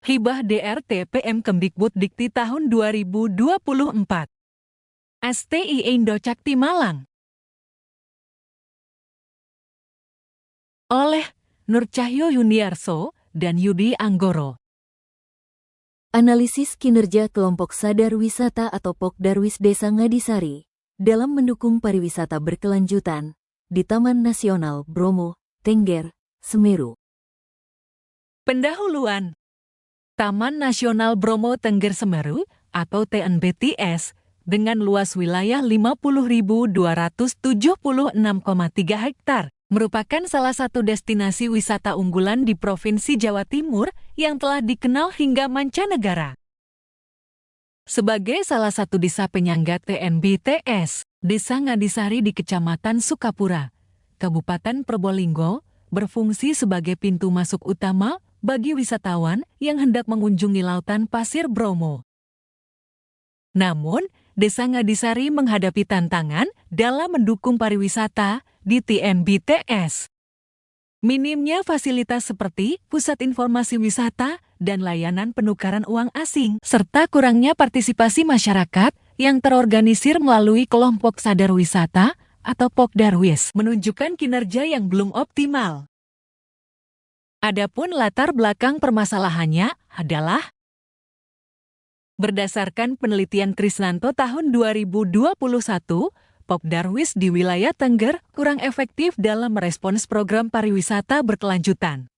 Hibah DRT PM Kemdikbuddikti tahun 2024. STI Indo Cakti Malang. Oleh Nur Cahyo Yuniarso dan Yudi Anggoro. Analisis kinerja kelompok sadar wisata atau Pokdarwis Desa Ngadisari dalam mendukung pariwisata berkelanjutan di Taman Nasional Bromo, Tengger, Semeru. Pendahuluan. Taman Nasional Bromo Tengger Semeru atau TNBTS dengan luas wilayah 50.276,3 hektar merupakan salah satu destinasi wisata unggulan di Provinsi Jawa Timur yang telah dikenal hingga mancanegara. Sebagai salah satu desa penyangga TNBTS, Desa Ngadisari di Kecamatan Sukapura, Kabupaten Probolinggo, berfungsi sebagai pintu masuk utama bagi wisatawan yang hendak mengunjungi lautan pasir Bromo. Namun, Desa Ngadisari menghadapi tantangan dalam mendukung pariwisata di TNBTS. Minimnya fasilitas seperti pusat informasi wisata dan layanan penukaran uang asing, serta kurangnya partisipasi masyarakat yang terorganisir melalui kelompok sadar wisata atau Pokdarwis, menunjukkan kinerja yang belum optimal. Adapun latar belakang permasalahannya adalah berdasarkan penelitian Krisnanto tahun 2021, Pokdarwis di wilayah Tengger kurang efektif dalam merespons program pariwisata berkelanjutan.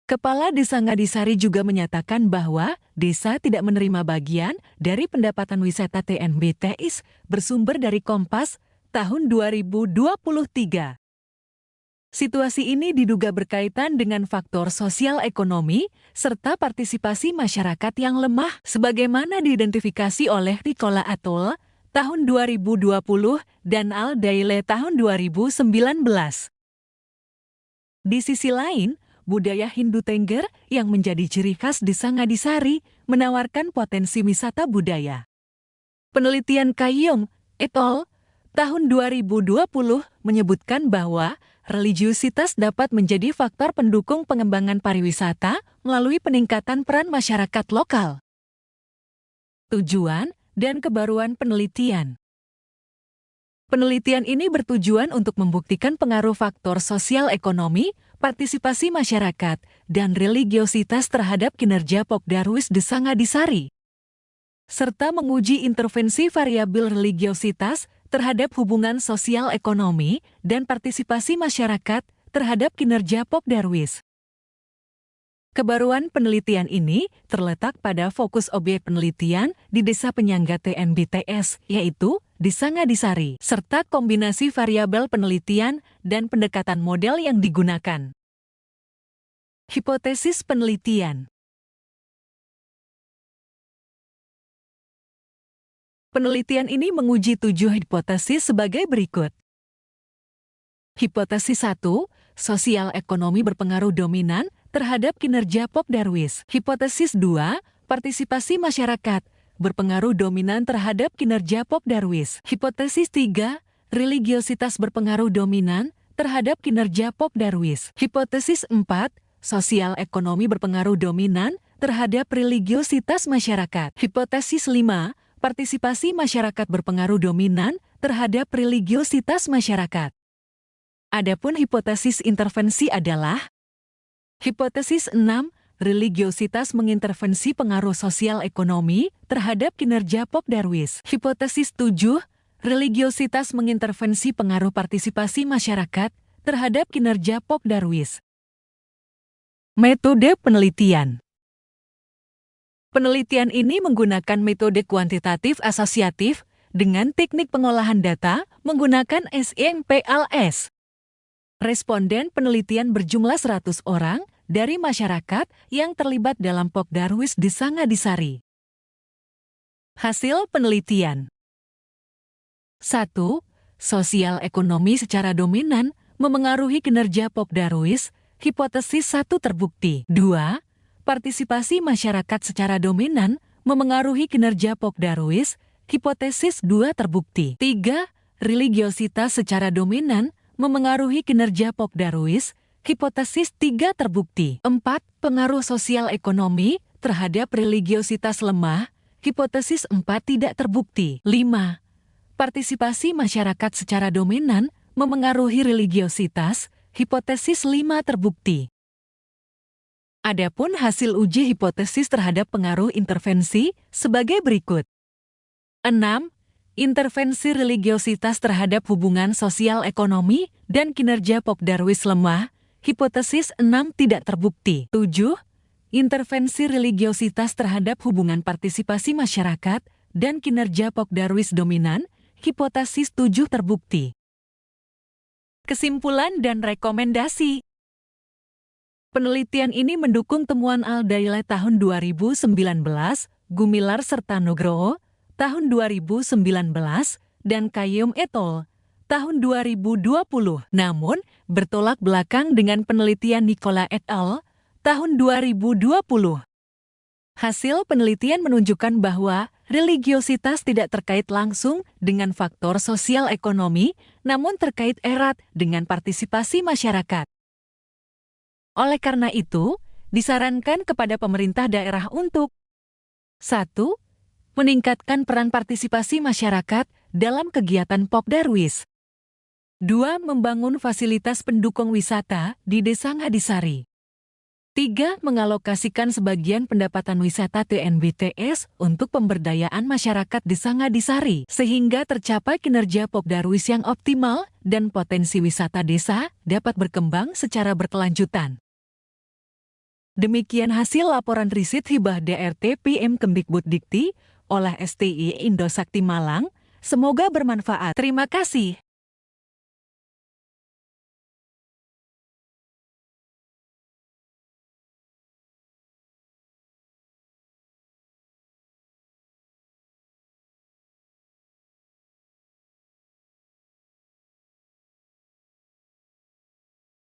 Kepala Desa Ngadisari juga menyatakan bahwa desa tidak menerima bagian dari pendapatan wisata TNBTS bersumber dari Kompas tahun 2023. Situasi ini diduga berkaitan dengan faktor sosial ekonomi serta partisipasi masyarakat yang lemah sebagaimana diidentifikasi oleh Nicola Atol tahun 2020 dan Al Daile tahun 2019. Di sisi lain, budaya Hindu Tengger yang menjadi ciri khas Desa Ngadisari menawarkan potensi wisata budaya. Penelitian Kayong et al. Tahun 2020 menyebutkan bahwa religiusitas dapat menjadi faktor pendukung pengembangan pariwisata melalui peningkatan peran masyarakat lokal. Tujuan dan kebaruan penelitian. Penelitian ini bertujuan untuk membuktikan pengaruh faktor sosial ekonomi, partisipasi masyarakat, dan religiositas terhadap kinerja Pokdarwis Desa Ngadisari, serta menguji intervensi variabel religiositas terhadap hubungan sosial ekonomi dan partisipasi masyarakat terhadap kinerja Pokdarwis. Kebaruan penelitian ini terletak pada fokus objek penelitian di desa penyangga TNBTS, yaitu Desa Ngadisari, serta kombinasi variabel penelitian dan pendekatan model yang digunakan. Hipotesis penelitian. Penelitian ini menguji 7 hipotesis sebagai berikut. Hipotesis 1, sosial ekonomi berpengaruh dominan terhadap kinerja Pokdarwis. Hipotesis 2, partisipasi masyarakat berpengaruh dominan terhadap kinerja Pokdarwis. Hipotesis 3, religiositas berpengaruh dominan terhadap kinerja Pokdarwis. Hipotesis 4, sosial ekonomi berpengaruh dominan terhadap religiositas masyarakat. Hipotesis 5, partisipasi masyarakat berpengaruh dominan terhadap religiositas masyarakat. Adapun hipotesis intervensi adalah hipotesis 6, religiositas mengintervensi pengaruh sosial ekonomi terhadap kinerja Pokdarwis. Hipotesis 7, religiositas mengintervensi pengaruh partisipasi masyarakat terhadap kinerja Pokdarwis. Metode penelitian. Penelitian ini menggunakan metode kuantitatif asosiatif dengan teknik pengolahan data menggunakan SMPLS. Responden penelitian berjumlah 100 orang dari masyarakat yang terlibat dalam Pokdarwis Desa Ngadisari. Hasil penelitian. 1. Sosial ekonomi secara dominan memengaruhi kinerja Pokdarwis, hipotesis 1 terbukti. 2. Partisipasi masyarakat secara dominan memengaruhi kinerja Pokdarwis, hipotesis 2 terbukti. 3. Religiositas secara dominan memengaruhi kinerja Pokdarwis, hipotesis 3 terbukti. 4. Pengaruh sosial ekonomi terhadap religiositas lemah, hipotesis 4 tidak terbukti. 5. Partisipasi masyarakat secara dominan memengaruhi religiositas, hipotesis 5 terbukti. Adapun hasil uji hipotesis terhadap pengaruh intervensi sebagai berikut. 6. Intervensi religiositas terhadap hubungan sosial ekonomi dan kinerja Pok Darwis lemah, hipotesis 6 tidak terbukti. 7. Intervensi religiositas terhadap hubungan partisipasi masyarakat dan kinerja Pok Darwis dominan, hipotesis 7 terbukti. Kesimpulan dan rekomendasi. Penelitian ini mendukung temuan Al-Daileh tahun 2019, Gumilar serta Nugroho tahun 2019, dan Qayyum et al. Tahun 2020. Namun, bertolak belakang dengan penelitian Nicola et al. Tahun 2020. Hasil penelitian menunjukkan bahwa religiositas tidak terkait langsung dengan faktor sosial ekonomi, namun terkait erat dengan partisipasi masyarakat. Oleh karena itu, disarankan kepada pemerintah daerah untuk 1. Meningkatkan peran partisipasi masyarakat dalam kegiatan Pok Darwis. 2. Membangun fasilitas pendukung wisata di Desa Ngadisari. 3. Mengalokasikan sebagian pendapatan wisata TNBTS untuk pemberdayaan masyarakat Desa Ngadisari, sehingga tercapai kinerja Pok Darwis yang optimal dan potensi wisata desa dapat berkembang secara berkelanjutan. Demikian hasil laporan riset hibah DRT PM Kemdikbud Dikti oleh STI Indosakti Malang. Semoga bermanfaat. Terima kasih.